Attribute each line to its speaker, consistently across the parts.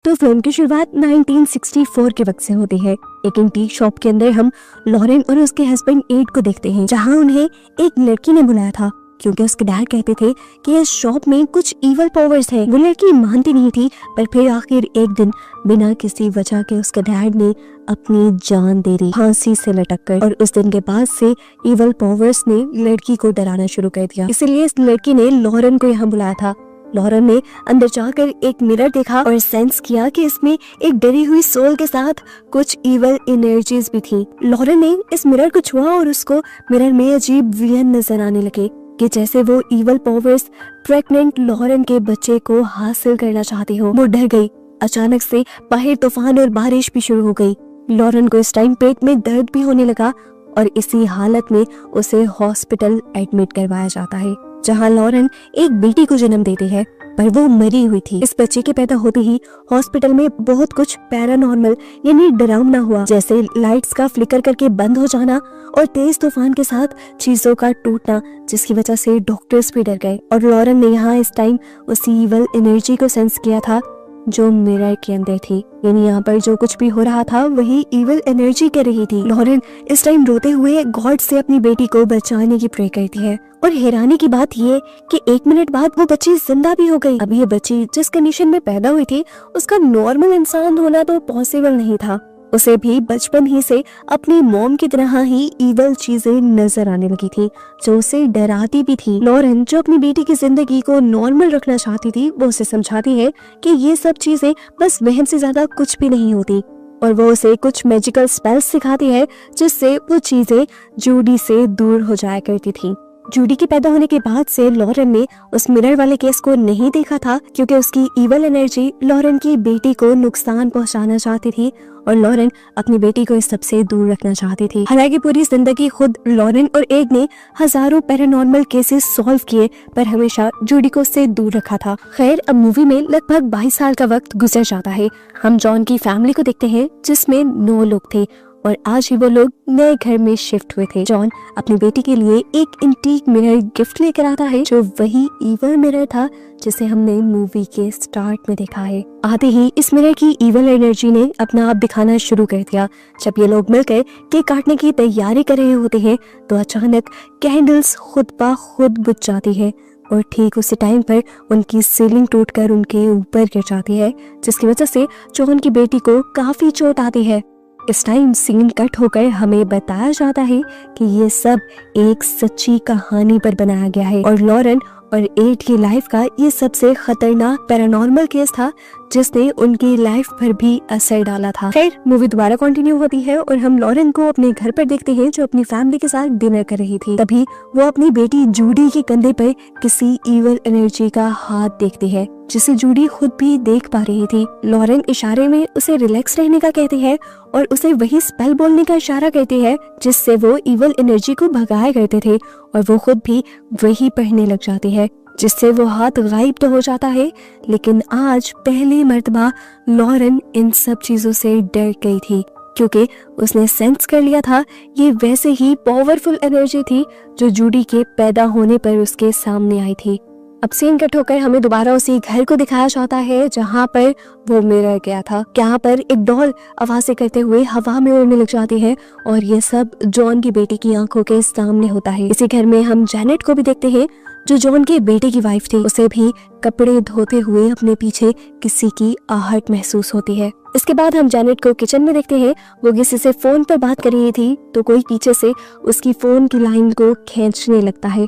Speaker 1: तो फिल्म की शुरुआत 1964 के वक्त से होती है। एक एंटीक शॉप के अंदर हम लॉरेन और उसके हस्बैंड एड को देखते हैं, जहां उन्हें एक लड़की ने बुलाया था क्योंकि उसके डैड कहते थे कि इस शॉप में कुछ इवल पावर्स है। वो लड़की मानती नहीं थी, पर फिर आखिर एक दिन बिना किसी वजह के उसके डैड ने अपनी जान दे दी, फांसी से लटक कर। और उस दिन के बाद से इवल पावर्स ने लड़की को डराना शुरू कर दिया। इसलिए इस लड़की ने लॉरेन को यहाँ बुलाया था। लॉरेन ने अंदर जाकर एक मिरर देखा और सेंस किया कि इसमें एक डरी हुई सोल के साथ कुछ इवल एनर्जीज भी थी। लॉरेन ने इस मिरर को छुआ और उसको मिरर में अजीब वियन नजर आने लगे कि जैसे वो इवल पावर्स प्रेग्नेंट लॉरेन के बच्चे को हासिल करना चाहती हो। वो डर गई। अचानक से बाहर तूफान और बारिश भी शुरू हो गई। लॉरेन को इस टाइम पेट में दर्द भी होने लगा और इसी हालत में उसे हॉस्पिटल एडमिट करवाया जाता है, जहां लॉरेन एक बेटी को जन्म देती है, पर वो मरी हुई थी। इस बच्चे के पैदा होते ही हॉस्पिटल में बहुत कुछ पैरानॉर्मल यानी डरावना हुआ, जैसे लाइट्स का फ्लिकर करके बंद हो जाना और तेज तूफान के साथ चीजों का टूटना, जिसकी वजह से डॉक्टर्स भी डर गए। और लॉरेन ने यहाँ इस टाइम उस इवल एनर्जी को सेंस किया था जो मिरर के अंदर थी, यानी यहाँ पर जो कुछ भी हो रहा था वही इवल एनर्जी कर रही थी। लॉरेन इस टाइम रोते हुए गॉड से अपनी बेटी को बचाने की प्रे करती है और हैरानी की बात ये कि 1 मिनट बाद वो बच्ची जिंदा भी हो गई। अब ये बच्ची जिस कंडीशन में पैदा हुई थी उसका नॉर्मल इंसान होना तो पॉसिबल नहीं था। उसे भी बचपन ही से अपनी मॉम की तरह ही इवल चीजें नजर आने लगी थी जो उसे डराती भी थी। लॉरेन जो अपनी बेटी की जिंदगी को नॉर्मल रखना चाहती थी, वो उसे समझाती है कि ये सब चीजें बस वहम से ज्यादा कुछ भी नहीं होती, और वो उसे कुछ मैजिकल स्पेल्स सिखाती है जिससे वो चीजें जूडी से दूर हो जाया करती थी। जूडी के पैदा होने के बाद से लॉरेन ने उस मिरर वाले केस को नहीं देखा था क्योंकि उसकी इवल एनर्जी लॉरेन की बेटी को नुकसान पहुंचाना चाहती थी और लॉरेन अपनी बेटी को इस सबसे दूर रखना चाहती थी। हालांकि पूरी जिंदगी खुद लॉरेन और एड ने हजारों पैरानॉर्मल केसेस सॉल्व किए, पर हमेशा जूडी को उससे दूर रखा था। खैर, अब मूवी में लगभग 22 साल का वक्त गुजर जाता है। हम जॉन की फैमिली को देखते हैं जिसमें 9 लोग थे और आज ही वो लोग नए घर में शिफ्ट हुए थे। जॉन अपनी बेटी के लिए एक एंटीक मिरर गिफ्ट लेकर आता है जो वही इवल मिरर था जिसे हमने मूवी के स्टार्ट में देखा है। आते ही इस मिरर की इवल एनर्जी ने अपना आप दिखाना शुरू कर दिया। जब ये लोग मिलकर केक काटने की तैयारी कर रहे होते हैं तो अचानक कैंडल्स खुद ब खुद बुझ जाती है और ठीक उसी टाइम पर उनकी सीलिंग टूटकर उनके ऊपर गिर जाती है, जिसकी वजह से जॉन की बेटी को काफी चोट आती है। इस टाइम सीन कट होकर हमें बताया जाता है कि ये सब एक सच्ची कहानी पर बनाया गया है और लॉरेन और एड की लाइफ का ये सबसे खतरनाक पैरानॉर्मल केस था जिसने उनकी लाइफ पर भी असर डाला था। खैर, मूवी दोबारा कंटिन्यू होती है और हम लॉरेन को अपने घर पर देखते हैं जो अपनी फैमिली के साथ डिनर कर रही थी। तभी वो अपनी बेटी जूडी के कंधे पर किसी इवल एनर्जी का हाथ देखती है जिसे जूडी खुद भी देख पा रही थी। लॉरेन इशारे में उसे रिलैक्स रहने का कहती है और उसे वही स्पेल बोलने का इशारा करती है जिससे वो इवल एनर्जी को भगाया करते थे और वो खुद भी वही पढ़ने लग जाती है जिससे वो हाथ गायब तो हो जाता है। लेकिन आज पहली मर्तबा लॉरेन इन सब चीजों से डर गई थी क्योंकि उसने सेंस कर लिया था ये वैसे ही पावरफुल एनर्जी थी जो जूडी के पैदा होने पर उसके सामने आई थी। अब सीन कट होकर हमें दोबारा उसी घर को दिखाया जाता है जहाँ पर वो मिरर गया था। यहाँ पर एक डॉल आवाजें करते हुए हवा में उड़ने लग जाती है और ये सब जॉन की बेटी की आंखों के सामने होता है। इसी घर में हम जैनेट को भी देखते हैं जो जॉन के बेटे की वाइफ थी। उसे भी कपड़े धोते हुए अपने पीछे किसी की आहट महसूस होती है। इसके बाद हम जैनेट को किचन में देखते हैं। वो किसी से फोन पर बात कर रही थी तो कोई पीछे से उसकी फोन की लाइन को खींचने लगता है।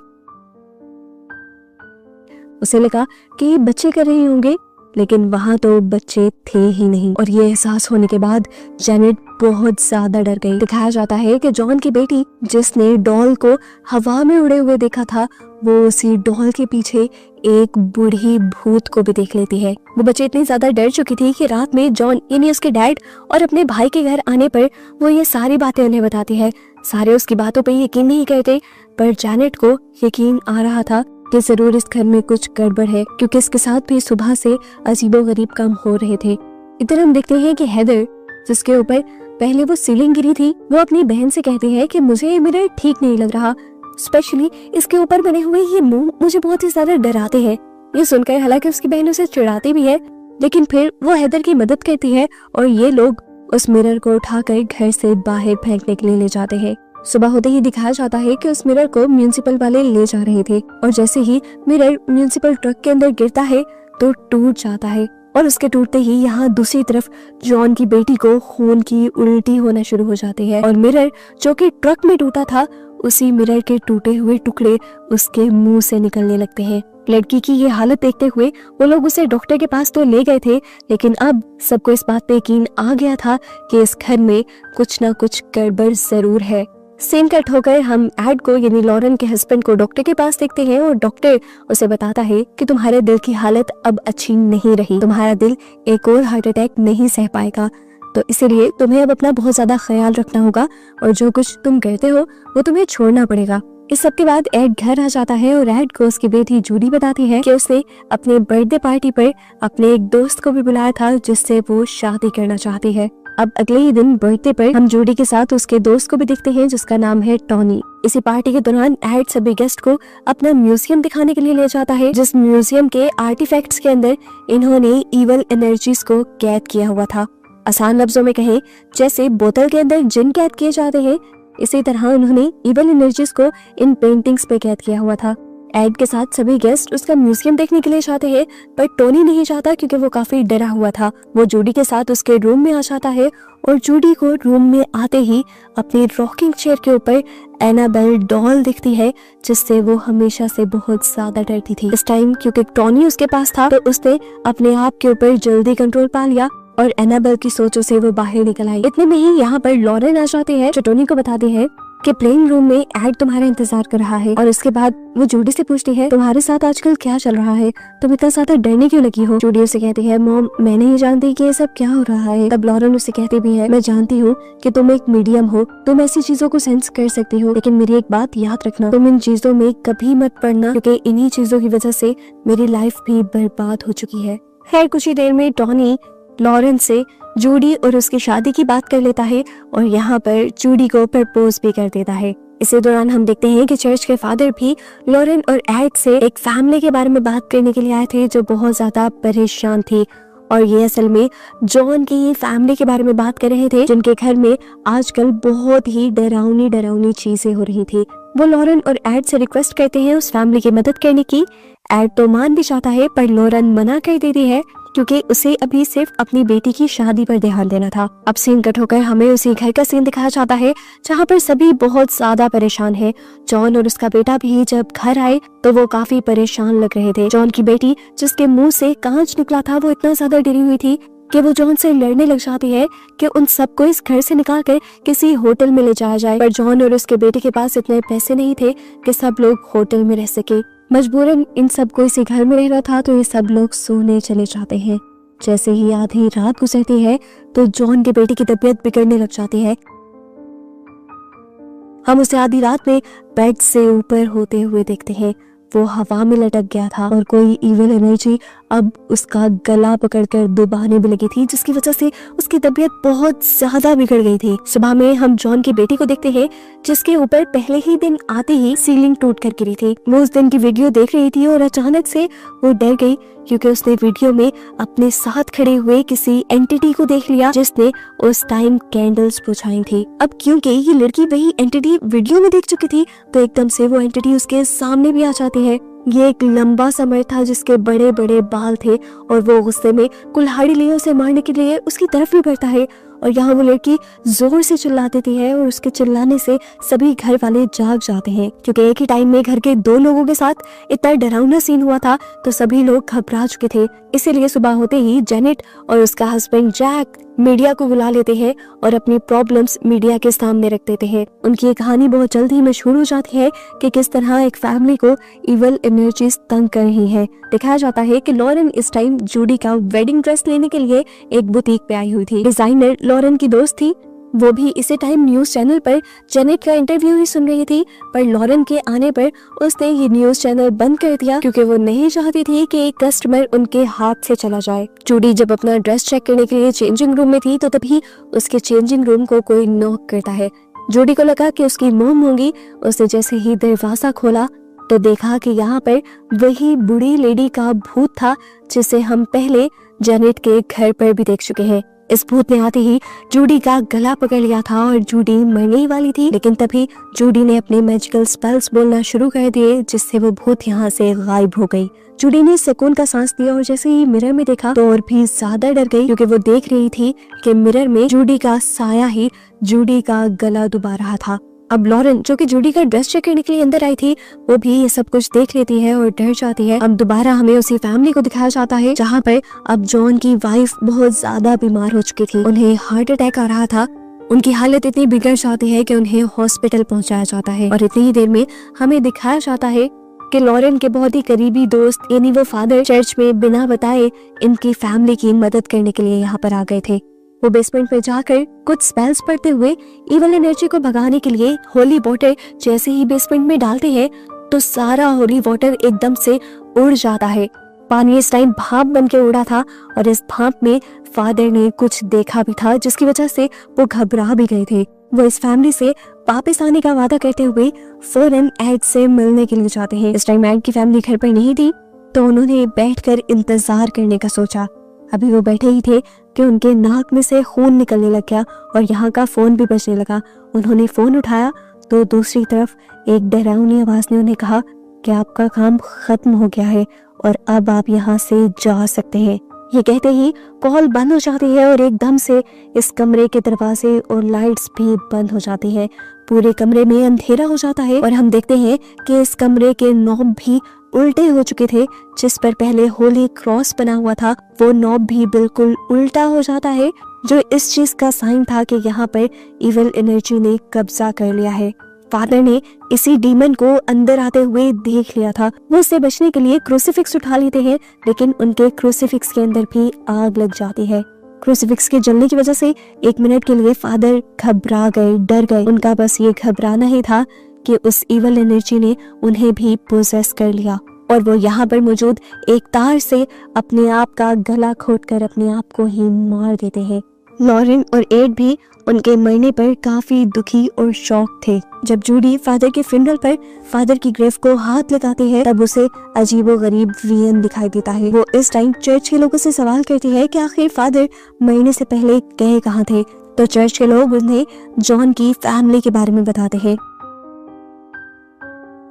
Speaker 1: उसे लगा कि बच्चे कर रहे होंगे, लेकिन वहां तो बच्चे थे ही नहीं और ये एहसास होने के बाद जैनेट बहुत ज्यादा डर गई। दिखाया जाता है कि जॉन की बेटी जिसने डॉल को हवा में उड़े हुए देखा था वो उसी डॉल के पीछे एक बूढ़ी भूत को भी देख लेती है। वो बच्चे इतनी ज्यादा डर चुकी थी कि रात में जॉन यानी उसके डैड और अपने भाई के घर आने पर वो ये सारी बातें उन्हें बताती है। सारे उसकी बातों पर यकीन नहीं करते, पर जैनेट को यकीन आ रहा था कि जरूर इस घर में कुछ गड़बड़ है क्योंकि इसके साथ भी सुबह से अजीबोगरीब काम हो रहे थे। इधर हम देखते हैं कि हेदर जिसके ऊपर पहले वो सीलिंग गिरी थी वो अपनी बहन से कहती है कि मुझे ये मिरर ठीक नहीं लग रहा, स्पेशली इसके ऊपर बने हुए ये मुंह मुझे बहुत ही ज्यादा डराते हैं। ये सुनकर हालांकि उसकी बहन उसे चिढ़ाती भी है लेकिन फिर वो हैदर की मदद करती है और ये लोग उस मिरर को उठाकर घर से बाहर फेंकने के लिए ले जाते हैं। सुबह होते ही दिखाया जाता है कि उस मिरर को म्यूनिसिपल वाले ले जा रहे थे और जैसे ही मिरर म्यूनिसिपल ट्रक के अंदर गिरता है तो टूट जाता है और उसके टूटते ही यहाँ दूसरी तरफ जॉन की बेटी को खून की उल्टी होना शुरू हो जाती है और मिरर जो कि ट्रक में टूटा था उसी मिरर के टूटे हुए टुकड़े उसके मुंह से निकलने लगते हैं। लड़की की ये हालत देखते हुए वो लोग उसे डॉक्टर के पास तो ले गए थे, लेकिन अब सबको इस बात पे यकीन आ गया था कि इस घर में कुछ ना कुछ गड़बड़ जरूर है। सीन कट होकर हम एड को यानी लॉरेन के हस्बैंड को डॉक्टर के पास देखते हैं और डॉक्टर उसे बताता है कि तुम्हारे दिल की हालत अब अच्छी नहीं रही, तुम्हारा दिल एक और हार्ट अटैक नहीं सह पाएगा, तो इसीलिए तुम्हें अब अपना बहुत ज्यादा ख्याल रखना होगा और जो कुछ तुम करते हो वो तुम्हें छोड़ना पड़ेगा। इस सब के बाद एड घर आ जाता है और एड को उसकी बेटी जूडी बताती है कि उसने अपने बर्थडे पार्टी पर अपने एक दोस्त को भी बुलाया था जिससे वो शादी करना चाहती है। अब अगले ही दिन बर्थडे पर हम जूडी के साथ उसके दोस्त को भी देखते हैं जिसका नाम है टॉनी। इसी पार्टी के दौरान एड सभी गेस्ट को अपना म्यूजियम दिखाने के लिए ले जाता है, जिस म्यूजियम के आर्टिफैक्ट्स के अंदर इन्होंने इवल एनर्जीज को कैद किया हुआ था। आसान लफ्जों में कहें, जैसे बोतल के अंदर जिन कैद किए जाते हैं, इसी तरह उन्होंने इवल एनर्जीज को इन पेंटिंग्स पे कैद किया हुआ था। एड के साथ सभी गेस्ट उसका म्यूजियम देखने के लिए चाहते हैं, पर टोनी नहीं चाहता क्योंकि वो काफी डरा हुआ था। वो जूडी के साथ उसके रूम में आ जाता है और जूडी को रूम में आते ही अपनी रॉकिंग चेयर के ऊपर एनाबेल डॉल दिखती है, जिससे वो हमेशा से बहुत ज्यादा डरती थी। इस टाइम क्योंकि टोनी उसके पास था तो उसने अपने आप के ऊपर जल्दी कंट्रोल पा लिया और एनाबेल की सोचों से वो बाहर निकल आई। इतने में ही यहाँ पर लॉरेन आ जाती है जो टोनी को बताती है कि प्लेइंग रूम में एड तुम्हारा इंतजार कर रहा है और इसके बाद वो जूडी से पूछती है तुम्हारे साथ आजकल क्या चल रहा है, तुम इतना ज्यादा डरने क्यों लगी हो। जूडी उसे कहती है मॉम मैं नहीं जानती कि ये सब क्या हो रहा है। तब लॉरेन उसे कहती भी है मैं जानती हूँ कि तुम एक मीडियम हो, तुम ऐसी चीजों को सेंस कर सकती हो, लेकिन मेरी एक बात याद रखना, तुम इन चीजों में कभी मत पड़ना क्योंकि इन्हीं चीजों की वजह से मेरी लाइफ भी बर्बाद हो चुकी है। खैर कुछ ही देर में टॉनी लॉरेन से जूडी और उसकी शादी की बात कर लेता है और यहाँ पर जूडी को प्रपोज भी कर देता है। इसी दौरान हम देखते हैं कि चर्च के फादर भी लॉरेन और एड से एक फैमिली के बारे में बात करने के लिए आए थे जो बहुत ज्यादा परेशान थी और ये असल में जॉन की फैमिली के बारे में बात कर रहे थे जिनके घर में आजकल बहुत ही डरावनी चीजें हो रही थी। वो लॉरेन और एड से रिक्वेस्ट करते हैं उस फैमिली की मदद करने की। एड तो मान भी चाहता है पर लॉरेन मना कर देती है क्योंकि उसे अभी सिर्फ अपनी बेटी की शादी पर ध्यान देना था। अब सीन कट होकर हमें उसी घर का सीन दिखाया जाता है जहाँ पर सभी बहुत ज्यादा परेशान है। जॉन और उसका बेटा भी जब घर आए तो वो काफी परेशान लग रहे थे। जॉन की बेटी जिसके मुंह से कांच निकला था वो इतना ज्यादा डरी हुई थी कि वो जॉन से लड़ने लग जाती है कि उन सबको इस घर से निकाल कर किसी होटल में ले जाया जाए, पर जॉन और उसके बेटे के पास इतने पैसे नहीं थे कि सब लोग होटल में रह सके। मजबूरन इन सबको इसी घर में रह रहा था तो ये सब लोग सोने चले जाते हैं। जैसे ही आधी रात गुजरती है तो जॉन के बेटे की तबीयत बिगड़ने लग जाती है। हम उसे आधी रात में बेड से ऊपर होते हुए देखते हैं। वो हवा में लटक गया था और कोई इविल एनर्जी अब उसका गला पकड़कर दबाने भी लगी थी, जिसकी वजह से उसकी तबीयत बहुत ज्यादा बिगड़ गई थी। सुबह में हम जॉन की बेटी को देखते हैं जिसके ऊपर पहले ही दिन आते ही सीलिंग टूट कर गिरी थी। वो उस दिन की वीडियो देख रही थी और अचानक से वो डर गई क्योंकि उसने वीडियो में अपने साथ खड़े हुए किसी एंटिटी को देख लिया जिसने उस टाइम कैंडल्स बुझाई थी। अब क्योंकि ये लड़की वही एंटिटी वीडियो में देख चुकी थी तो एकदम से वो एंटिटी उसके सामने भी आ जाती है। ये एक लंबा सा मर्द था जिसके बड़े बड़े बाल थे और वो गुस्से में कुल्हाड़ी लिए उसे मारने के लिए उसकी तरफ भी बढ़ता है और यहाँ वो लड़की जोर से चिल्ला देती है और उसके चिल्लाने से सभी घर वाले जाग जाते हैं क्योंकि एक ही टाइम में घर के दो लोगों के साथ इतना डरावना सीन हुआ था तो सभी लोग घबरा चुके थे। इसीलिए सुबह होते ही जेनेट और उसका हस्बैंड जैक मीडिया को बुला लेते हैं और अपनी प्रॉब्लम्स मीडिया के सामने रख देते हैं। उनकी ये कहानी बहुत जल्द ही मशहूर हो जाती है कि किस तरह एक फैमिली को इवल एनर्जीज तंग कर रही है। दिखाया जाता है कि लॉरेन इस टाइम जूडी का वेडिंग ड्रेस लेने के लिए एक बुटीक पे आई हुई थी। डिजाइनर लॉरेन की दोस्त थी, वो भी इसी टाइम न्यूज चैनल पर जेनेट का इंटरव्यू ही सुन रही थी, पर लॉरेन के आने पर उसने ये न्यूज चैनल बंद कर दिया क्योंकि वो नहीं चाहती थी कि एक कस्टमर उनके हाथ से चला जाए। जूडी जब अपना ड्रेस चेक करने के लिए चेंजिंग रूम में थी तो तभी उसके चेंजिंग रूम को कोई नॉक करता है। जूडी को लगा कि उसकी मॉम होगी। उसने जैसे ही दरवाजा खोला तो देखा कि यहाँ पर वही बूढ़ी लेडी का भूत था जिसे हम पहले जेनेट के घर पर भी देख चुके हैं। इस भूत ने आते ही जूडी का गला पकड़ लिया था और जूडी मरने ही वाली थी, लेकिन तभी जूडी ने अपने मैजिकल स्पेल्स बोलना शुरू कर दिए, जिससे वो भूत यहाँ से गायब हो गई। जूडी ने सुकून का सांस लिया और जैसे ही मिरर में देखा तो और भी ज्यादा डर गई, क्योंकि वो देख रही थी कि मिरर में जूडी का साया ही जूडी का गला दुबा रहा था। अब लॉरेन, जो कि जूडी का ड्रेस चेक करने के लिए अंदर आई थी, वो भी ये सब कुछ देख लेती है और डर जाती है। अब दोबारा हमें उसी फैमिली को दिखाया जाता है जहाँ पर अब जॉन की वाइफ बहुत ज्यादा बीमार हो चुकी थी। उन्हें हार्ट अटैक आ रहा था। उनकी हालत इतनी बिगड़ जाती है कि उन्हें हॉस्पिटल पहुंचाया जाता है और इतनी ही देर में हमें दिखाया जाता है कि लॉरेन के बहुत ही करीबी दोस्त यानी वो फादर चर्च में बिना बताए इनकी फैमिली की मदद करने के लिए यहाँ पर आ गए थे। वो बेसमेंट में जाकर कुछ स्पेल्स पढ़ते हुए इविल एनर्जी को भगाने के लिए होली वाटर जैसे ही बेसमेंट में डालते हैं तो सारा होली वाटर एकदम से उड़ जाता है। पानी इस टाइम भाप बन के उड़ा था और इस भाप में फादर ने कुछ देखा भी था, जिसकी वजह से वो घबरा भी गए थे। वो इस फैमिली से वापस आने का वादा करते हुए फौरन एड से मिलने के लिए जाते हैं। इस टाइम एड की फैमिली घर पर नहीं थी, तो उन्होंने बैठकर इंतजार करने का सोचा। अभी वो बैठे ही थे कि उनके नाक में से खून निकलने लग गया और यहाँ का फोन भी बजने लगा। उन्होंने फोन उठाया तो दूसरी तरफ एक डरावनी आवाज ने उन्हें कहा कि आपका काम खत्म हो गया है और अब आप यहाँ से जा सकते हैं। ये कहते ही कॉल बंद हो जाती है और एकदम से इस कमरे के दरवाजे और लाइट्स भी बंद हो जाती है। पूरे कमरे में अंधेरा हो जाता है और हम देखते हैं कि इस कमरे के नॉब भी उल्टे हो चुके थे। जिस पर पहले होली क्रॉस बना हुआ था वो नॉब भी बिल्कुल उल्टा हो जाता है, जो इस चीज का साइन था कि यहाँ पर इविल एनर्जी ने कब्जा कर लिया है। फादर ने इसी डीमन को अंदर आते हुए देख लिया था। वो उससे बचने के लिए क्रूसीफिक्स उठा लेते हैं, लेकिन उनके क्रूसीफिक्स के अंदर भी आग लग जाती है। क्रूसीफिक्स के जलने की वजह से 1 मिनट के लिए फादर घबरा गए, डर गए। उनका बस ये घबराना ही था कि उस इविल एनर्जी ने उन्हें भी पोजेस कर लिया और वो यहाँ पर मौजूद एक तार से अपने आप का गला घोंटकर अपने आप को ही मार देते हैं। लॉरेन और एड भी उनके मरने पर काफी दुखी और शॉक थे। जब जूडी फादर के फ्यूनरल पर फादर की ग्रेव को हाथ लगाती है तब उसे अजीबोगरीब वियन दिखाई देता है। वो इस टाइम चर्च के लोगों से सवाल करती है कि आखिर फादर मरने से पहले गए कहाँ थे, तो चर्च के लोग उन्हें जॉन की फैमिली के बारे में बताते हैं।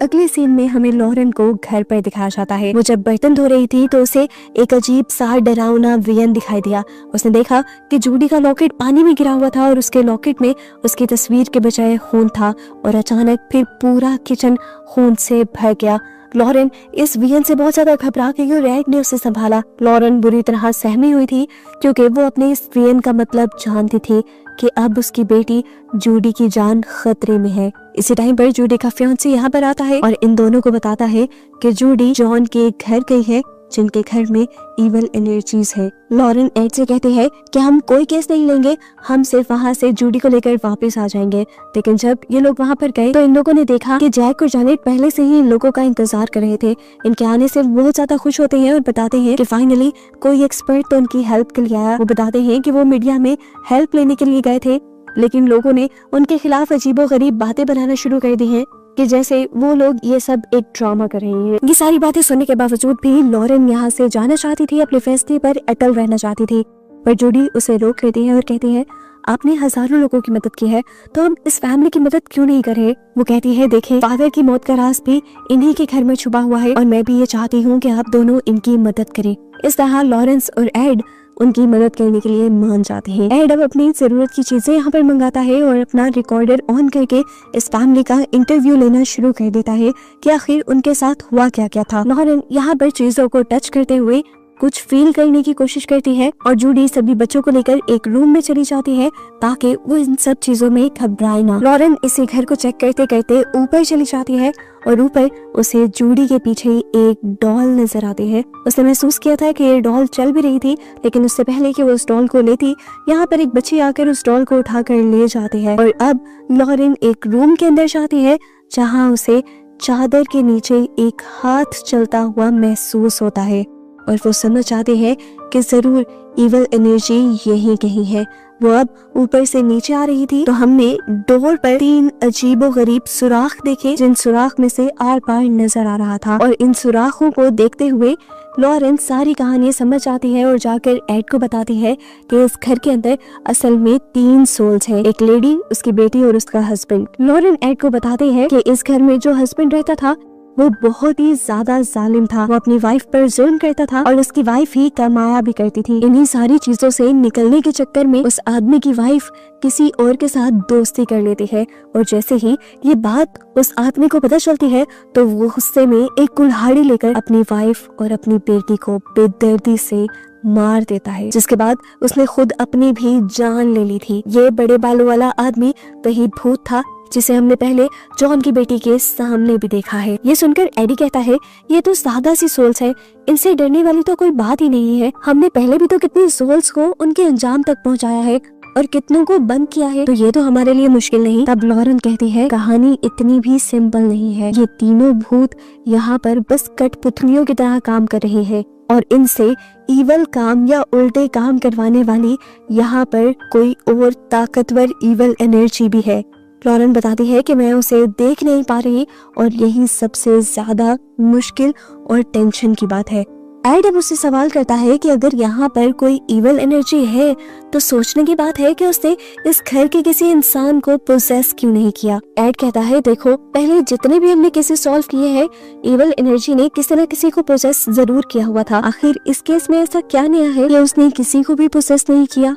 Speaker 1: अगले सीन में हमें लॉरेन को घर पर दिखाया जाता है। वो जब बर्तन धो रही थी तो उसे एक अजीब सा डरावना वियन दिखाई दिया। उसने देखा कि जूडी का लॉकेट पानी में गिरा हुआ था और उसके लॉकेट में उसकी तस्वीर के बजाय खून था और अचानक फिर पूरा किचन खून से भर गया। लॉरेन इस वियन से बहुत ज्यादा घबरा गई और एड ने उसे संभाला। लॉरेन बुरी तरह सहमी हुई थी क्योंकि वो अपने इस वियन का मतलब जानती थी कि अब उसकी बेटी जूडी की जान खतरे में है। इसी टाइम पर जूडी का फियांसे यहाँ पर आता है और इन दोनों को बताता है कि जूडी जॉन के घर गई है जिनके घर में इविल एनर्जीज है। लॉरेन एड से कहते हैं कि हम कोई केस नहीं लेंगे, हम सिर्फ वहाँ से जूडी को लेकर वापस आ जाएंगे। लेकिन जब ये लोग वहाँ पर गए तो इन लोगों ने देखा कि जैक और जैनेट पहले से ही इन लोगों का इंतजार कर रहे थे। इनके आने से बहुत ज्यादा खुश होते हैं और बताते हैं कि फाइनली कोई एक्सपर्ट तो उनकी हेल्प के लिए आया। वो बताते हैं कि वो मीडिया में हेल्प लेने के लिए गए थे, लेकिन लोगों ने उनके खिलाफ अजीबोगरीब बातें बनाना शुरू कर दी हैं कि जैसे वो लोग ये सब एक ड्रामा कर रहे हैं। ये सारी बातें सुनने के बावजूद भी लॉरेन यहाँ से जाना चाहती थी, अपने फैसले पर अटल रहना चाहती थी, पर जूडी उसे रोक लेती है और कहती है आपने हजारों लोगों की मदद की है तो हम इस फैमिली की मदद क्यों नहीं करें। वो कहती है देखें, फादर की मौत का राज भी इन्हीं के घर में छुपा हुआ है और मैं भी ये चाहती हूँ कि आप दोनों इनकी मदद करें। इस तरह लॉरेंस और एड उनकी मदद करने के लिए मान जाते हैं। एड अब अपनी जरूरत की चीजें यहाँ पर मंगाता है और अपना रिकॉर्डर ऑन करके इस फैमिली का इंटरव्यू लेना शुरू कर देता है कि आखिर उनके साथ हुआ क्या क्या था। लॉरेन यहाँ पर चीजों को टच करते हुए कुछ फील करने की कोशिश करती है और जूडी सभी बच्चों को लेकर एक रूम में चली जाती है ताकि वो इन सब चीजों में घबराए ना। लॉरेन इसी घर को चेक करते करते ऊपर चली जाती है और ऊपर उसे जूडी के पीछे एक डॉल नजर आती है। उसने महसूस किया था कि ये डॉल चल भी रही थी, लेकिन उससे पहले कि वो उस डॉल को लेती, यहाँ पर एक बच्ची आकर उस डॉल को उठाकर ले जाती है और अब लॉरेन एक रूम के अंदर जाती है जहाँ उसे चादर के नीचे एक हाथ चलता हुआ महसूस होता है और वो समझ जाते हैं कि जरूर इविल एनर्जी यहीं कहीं है। वो अब ऊपर से नीचे आ रही थी तो हमने डोर पर 3 अजीबोगरीब सुराख देखे, जिन सुराख में से आर पार नजर आ रहा था और इन सुराखों को देखते हुए लॉरेन सारी कहानी समझ जाती है और जाकर एड को बताती है कि इस घर के अंदर असल में 3 सोल्स हैं, एक लेडी, उसकी बेटी और उसका हस्बैंड। लॉरेन एड को बताती है कि इस घर में जो हस्बैंड रहता था वो बहुत ही ज्यादा जालिम था, वो अपनी वाइफ पर जुल्म करता था और उसकी वाइफ ही कमाया भी करती थी। इन्हीं सारी चीजों से निकलने के चक्कर में उस आदमी की वाइफ किसी और के साथ दोस्ती कर लेती है और जैसे ही ये बात उस आदमी को पता चलती है तो वो गुस्से में एक कुल्हाड़ी लेकर अपनी वाइफ और अपनी बेटी को बेदर्दी से मार देता है, जिसके बाद उसने खुद अपनी भी जान ले ली थी। ये बड़े बालों वाला आदमी वही भूत था जिसे हमने पहले जॉन की बेटी के सामने भी देखा है। ये सुनकर एडी कहता है ये तो सादा सी सोल्स है, इनसे डरने वाली तो कोई बात ही नहीं है। हमने पहले भी तो कितनी सोल्स को उनके अंजाम तक पहुंचाया है और कितनों को बंद किया है, तो ये तो हमारे लिए मुश्किल नहीं। तब लॉरेन कहती है कहानी इतनी भी सिंपल नहीं है, ये तीनों भूत यहाँ पर बस कठपुतलियों की तरह काम कर रहे हैं और इनसे ईवल काम या उल्टे काम करवाने वाली यहाँ पर कोई और ताकतवर ईवल एनर्जी भी है। लॉरेन बताती है कि मैं उसे देख नहीं पा रही और यही सबसे ज्यादा मुश्किल और टेंशन की बात है। एड अब उससे सवाल करता है कि अगर यहाँ पर कोई इवल एनर्जी है तो सोचने की बात है कि उसने इस घर के किसी इंसान को पोजेस क्यों नहीं किया। एड कहता है देखो, पहले जितने भी हमने केसेस सॉल्व किए हैं इवल एनर्जी ने किसी न किसी को पोजेस जरूर किया हुआ था। आखिर इस केस में ऐसा क्या नया है कि उसने किसी को भी पोजेस नहीं किया।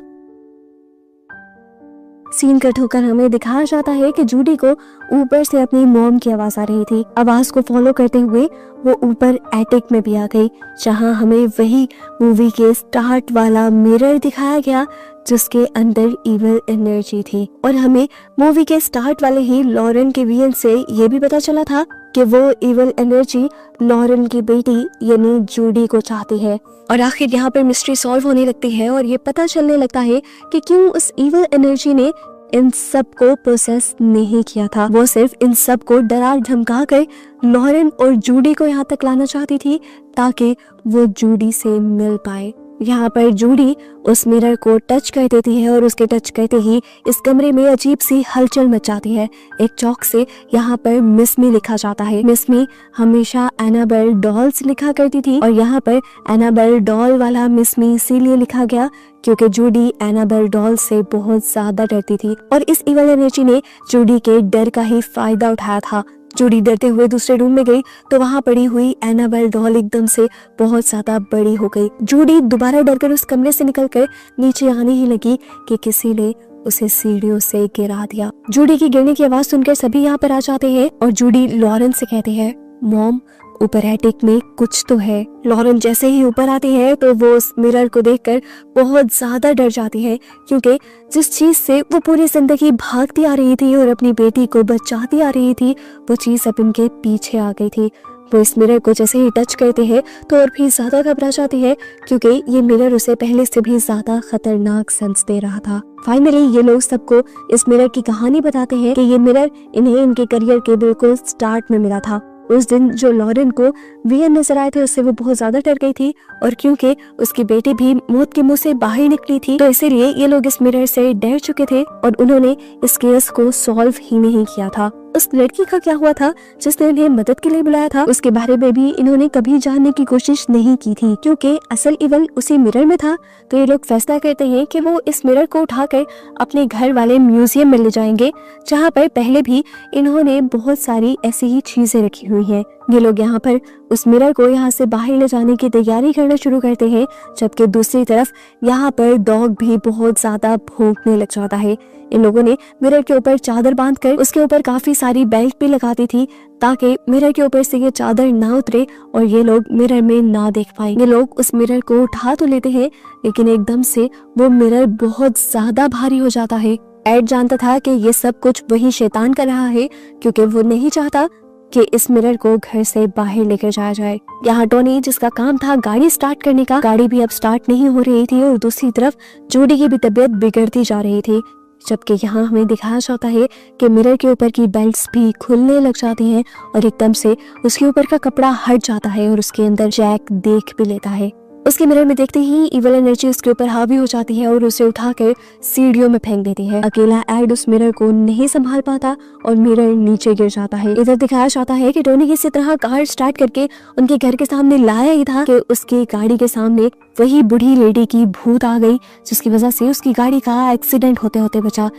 Speaker 1: सीन कट होकर हमें दिखाया जाता है कि जूडी को ऊपर से अपनी मॉम की आवाज आ रही थी। आवाज को फॉलो करते हुए वो ऊपर एटिक में भी आ गई, जहां हमें वही मूवी के स्टार्ट वाला मिरर दिखाया गया जिसके अंदर इवल एनर्जी थी। और हमें मूवी के स्टार्ट वाले ही लॉरेन के विजन से ये भी पता चला था कि वो इवल एनर्जी लॉरेन की बेटी यानी जूडी को चाहती है। और आखिर यहाँ पर मिस्ट्री सॉल्व होने लगती है और ये पता चलने लगता है कि क्यों उस इवल एनर्जी ने इन सब को प्रोसेस नहीं किया था। वो सिर्फ इन सब को डरा धमका कर लॉरेन और जूडी को यहाँ तक लाना चाहती थी ताकि वो जूडी से मिल पाए। यहाँ पर जूडी उस मिरर को टच कर देती है और उसके टच करते ही इस कमरे में अजीब सी हलचल मच जाती है। एक चौक से यहाँ पर मिस मी लिखा जाता है। मिस मी हमेशा एनाबेल डॉल्स लिखा करती थी और यहाँ पर एनाबेल डॉल वाला मिस मी इसीलिए लिखा गया क्योंकि जूडी एनाबेल डॉल से बहुत ज्यादा डरती थी और इस इवल एनर्जी ने जूडी के डर का ही फायदा उठाया था। जूडी डरते हुए दूसरे रूम में गई तो वहाँ पड़ी हुई एनाबेल डॉल एकदम से बहुत ज्यादा बड़ी हो गई। जूडी दोबारा डरकर उस कमरे से निकलकर नीचे आने ही लगी कि किसी ने उसे सीढ़ियों से गिरा दिया। जूडी की गिरने की आवाज सुनकर सभी यहाँ पर आ जाते हैं और जूडी लॉरेन से कहती है मॉम, ऊपर एटिक में कुछ तो है। लॉरेन जैसे ही ऊपर आती है तो वो उस मिरर को देखकर बहुत ज्यादा डर जाती है क्योंकि जिस चीज से वो पूरी जिंदगी भागती आ रही थी और अपनी बेटी को बचाती आ रही थी वो चीज अब इनके पीछे आ गई थी। वो इस मिरर को जैसे ही टच करते हैं तो और भी ज्यादा घबरा जाती है क्योंकि ये मिरर उसे पहले से भी ज्यादा खतरनाक सेंस दे रहा था। फाइनली ये लोग सबको इस मिरर की कहानी बताते हैं कि ये मिरर इन्हें इनके करियर के बिल्कुल स्टार्ट में मिला था। उस दिन जो लॉरेन को वियन नजर आए थे उससे वो बहुत ज्यादा डर गई थी और क्योंकि उसकी बेटी भी मौत के मुंह से बाहर निकली थी तो इसीलिए ये लोग इस मिरर से डर चुके थे और उन्होंने इस केस को सॉल्व ही नहीं किया था। उस लड़की का क्या हुआ था जिसने उन्हें मदद के लिए बुलाया था, उसके बारे में भी इन्होंने कभी जानने की कोशिश नहीं की थी क्योंकि असल इवल उसी मिरर में था। तो ये लोग फैसला करते हैं कि वो इस मिरर को उठाकर अपने घर वाले म्यूजियम में ले जाएंगे जहाँ पर पहले भी इन्होंने बहुत सारी ऐसी ही चीजें रखी हुई हैं। ये लोग यहाँ पर उस मिरर को यहाँ से बाहर ले जाने की तैयारी करना शुरू करते हैं जबकि दूसरी तरफ यहाँ पर डॉग भी बहुत ज्यादा भौंकने लग जाता है। इन लोगों ने मिरर के ऊपर चादर बांधकर उसके ऊपर काफी सारी बेल्ट भी लगा दी थी ताकि मिरर के ऊपर से ये चादर ना उतरे और ये लोग मिरर में ना देख पाए। ये लोग उस मिरर को उठा तो लेते हैं लेकिन एकदम से वो मिरर बहुत ज्यादा भारी हो जाता है। एड जानता था कि ये सब कुछ वही शैतान कर रहा है क्योंकि वो नहीं चाहता कि इस मिरर को घर से बाहर लेकर जाया जाए। यहाँ टोनी जिसका काम था गाड़ी स्टार्ट करने का, गाड़ी भी अब स्टार्ट नहीं हो रही थी और दूसरी तरफ जूडी की भी तबीयत बिगड़ती जा रही थी। जबकि यहाँ हमें दिखाया जाता है कि मिरर के ऊपर की बेल्ट्स भी खुलने लग जाती हैं और एकदम से उसके ऊपर का कपड़ा हट जाता है और उसके अंदर जैक देख भी लेता है। उसके मिरर में देखते ही इवल एनर्जी उसके ऊपर हावी हो जाती है और उसे उठाकर सीढ़ियों में फेंक देती है। अकेला एड उस मिरर को नहीं संभाल पाता और मिरर नीचे गिर जाता है। इधर दिखाया जाता है कि टोनी किसी तरह कार स्टार्ट करके उनके घर के सामने लाया ही था कि उसकी गाड़ी के सामने वही बूढ़ी लेडी की भूत आ गई, जिसकी वजह से उसकी गाड़ी का एक्सीडेंट होते होते बचा।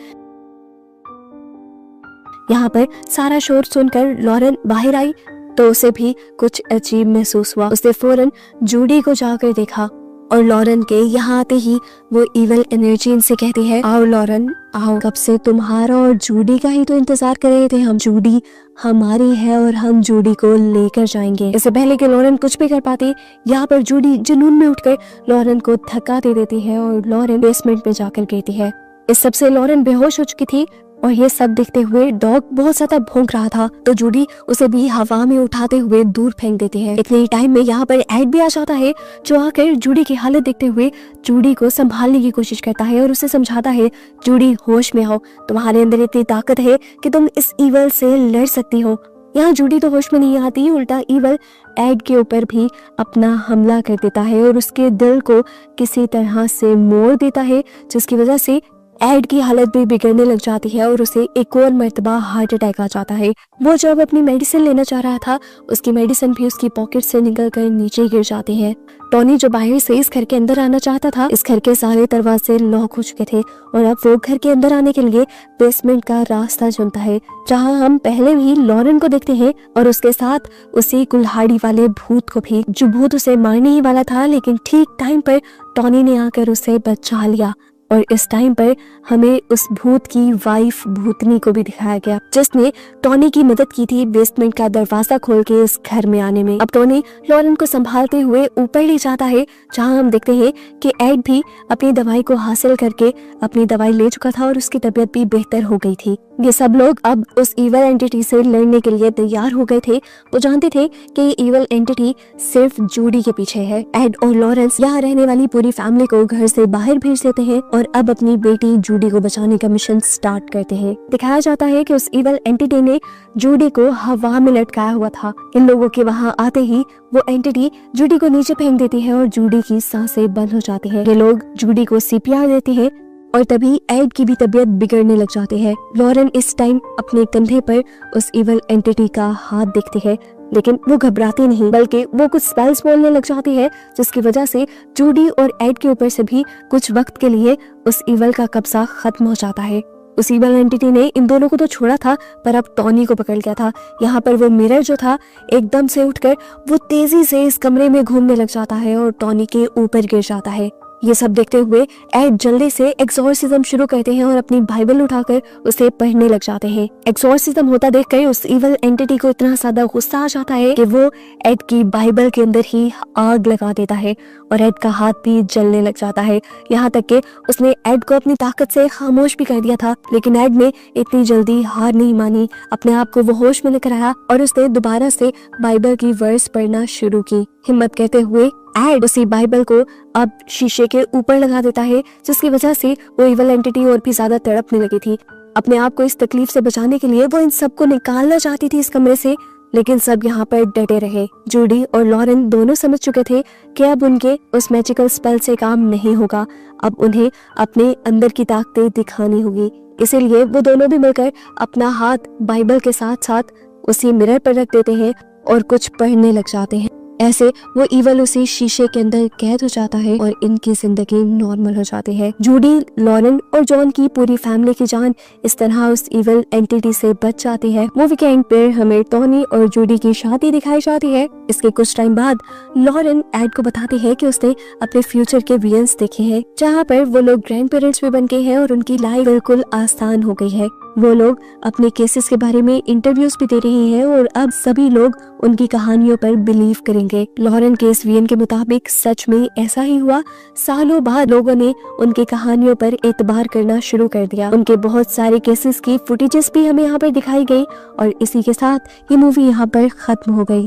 Speaker 1: यहाँ पर सारा शोर सुनकर लॉरेन बाहर आई तो उसे भी कुछ अजीब महसूस हुआ। उसने फौरन जूडी को जाकर देखा और लॉरेन के यहाँ आते ही वो इवल एनर्जी इनसे कहती है, आओ लॉरेन आओ, कब से तुम्हारा और जूडी का ही तो इंतजार कर रहे थे हम। जूडी हमारी है और हम जूडी को लेकर जाएंगे। इससे पहले कि लॉरेन कुछ भी कर पाती, यहाँ पर जूडी जुनून में उठकर लॉरेन को धक्का दे देती है और लॉरेन बेसमेंट में जाकर गिरती है। इस सबसे लॉरेन बेहोश हो चुकी थी और ये सब देखते हुए डॉग बहुत ज्यादा भौंक रहा था, तो जूडी उसे भी हवा में उठाते हुए दूर फेंक देती है। इतने टाइम में यहाँ पर एड भी आ जाता है, जो आकर जूडी की हालत देखते हुए जूडी को संभालने की कोशिश करता है और उसे समझाता है, जूडी होश में आओ, तुम्हारे अंदर इतनी ताकत है कि तुम इस ईवल से लड़ सकती हो। यहाँ जूडी तो होश में नहीं आती, उल्टा ईवल एड के ऊपर भी अपना हमला कर देता है और उसके दिल को किसी तरह से मोड़ देता है, जिसकी वजह से एड की हालत भी बिगड़ने लग जाती है और उसे एक और मर्तबा हार्ट अटैक आ जाता है। वो जब अपनी मेडिसिन लेना चाह रहा था, उसकी मेडिसिन भी उसकी पॉकेट से निकलकर नीचे गिर जाती है। टॉनी जो बाहर से इस घर के अंदर आना चाहता था, इस घर के सारे दरवाजे लॉक हो चुके थे और अब वो घर के अंदर आने के लिए बेसमेंट का रास्ता चुनता है, जहाँ हम पहले भी लॉरेन को देखते हैं और उसके साथ उसी कुल्हाड़ी वाले भूत को भी, जो भूत उसे मारने ही वाला था, लेकिन ठीक टाइम पर टॉनी ने आकर उसे बचा लिया। और इस टाइम पर हमें उस भूत की वाइफ भूतनी को भी दिखाया गया, जिसने टॉनी की मदद की थी बेसमेंट का दरवाजा खोल के इस घर में आने में। अब टॉनी लॉरेन को संभालते हुए ऊपर ले जाता है, जहां हम देखते हैं कि एड भी अपनी दवाई को हासिल करके अपनी दवाई ले चुका था और उसकी तबीयत भी बेहतर हो गई थी। ये सब लोग अब उस इवल एंटिटी से लड़ने के लिए तैयार हो गए थे। वो जानते थे कि ये इवल एंटिटी सिर्फ जूडी के पीछे है। एड और लॉरेंस यहाँ रहने वाली पूरी फैमिली को घर से बाहर भेज देते हैं और अब अपनी बेटी जूडी को बचाने का मिशन स्टार्ट करते हैं। दिखाया जाता है कि उस इवल एंटिटी ने जूडी को हवा में लटकाया हुआ था। इन लोगों के वहाँ आते ही वो एंटिटी जूडी को नीचे फेंक देती है और जूडी की सांसें बंद हो जाती है। ये लोग जूडी को सीपीआर देते हैं और तभी एड की भी तबीयत बिगड़ने लग जाती है। लॉरेन इस टाइम अपने कंधे पर उस इवल एंटिटी का हाथ देखती है, लेकिन वो घबराती नहीं, बल्कि वो कुछ स्पेल्स बोलने लग जाती है, जिसकी वजह से जूडी और एड के ऊपर से भी कुछ वक्त के लिए उस इवल का कब्जा खत्म हो जाता है। उस इवल एंटिटी ने इन दोनों को तो छोड़ा था, पर अब टॉनी को पकड़ लिया था। यहाँ पर वो मिरर जो था एकदम से उठकर वो तेजी से इस कमरे में घूमने लग जाता है और टॉनी के ऊपर गिर जाता है। ये सब देखते हुए एड जल्दी से एक्सोर्सिज्म शुरू करते हैं और अपनी बाइबल उठाकर उसे पढ़ने लग जाते हैं। एक्सोर्सिज्म होता देखकर उस इवल एंटिटी को इतना ज्यादा गुस्सा आ जाता है कि वो एड की बाइबल के अंदर ही आग लगा देता है और एड का हाथ भी जलने लग जाता है। यहाँ तक कि उसने एड को अपनी ताकत से खामोश भी कर दिया था, लेकिन एड ने इतनी जल्दी हार नहीं मानी। अपने आप को वो होश में लेकर आया और उसने दोबारा से बाइबल की वर्स पढ़ना शुरू की। हिम्मत करते हुए एड उसी बाइबल को अब शीशे के ऊपर लगा देता है, जिसकी वजह से वो इवल एंटिटी और भी ज्यादा तड़पने लगी थी। अपने आप को इस तकलीफ से बचाने के लिए वो इन सबको निकालना चाहती थी इस कमरे से, लेकिन सब यहाँ पर डटे रहे। जूडी और लॉरेन दोनों समझ चुके थे कि अब उनके उस मैजिकल स्पेल से काम नहीं होगा, अब उन्हें अपने अंदर की ताकतें दिखानी होगी। इसीलिए वो दोनों भी मिलकर अपना हाथ बाइबल के साथ साथ उसी मिरर पर रख देते हैं और कुछ पढ़ने लग जाते हैं। ऐसे वो इवल उसी शीशे के अंदर कैद हो जाता है और इनकी जिंदगी नॉर्मल हो जाती है। जूडी, लॉरेन और जॉन की पूरी फैमिली की जान इस तरह उस इवल एंटिटी से बच जाती है। मूवी के एंड पर हमें टॉनी और जूडी की शादी दिखाई जाती है। इसके कुछ टाइम बाद लॉरेन एड को बताती है कि उसने अपने फ्यूचर के विजन्स देखे हैं, जहाँ पर वो लोग ग्रैंड पेरेंट्स भी बन गए हैं और उनकी लाइफ बिल्कुल आसान हो गई है। वो लोग अपने केसेस के बारे में इंटरव्यूज भी दे रहे हैं और अब सभी लोग उनकी कहानियों पर बिलीव करेंगे। लॉरेन के इस विजन के मुताबिक सच में ऐसा ही हुआ। सालों बाद लोगों ने उनकी कहानियों पर एतबार करना शुरू कर दिया। उनके बहुत सारे केसेस की फुटेजेस भी हमें यहाँ पर दिखाई गई और इसी के साथ ये मूवी यहाँ पर खत्म हो गई।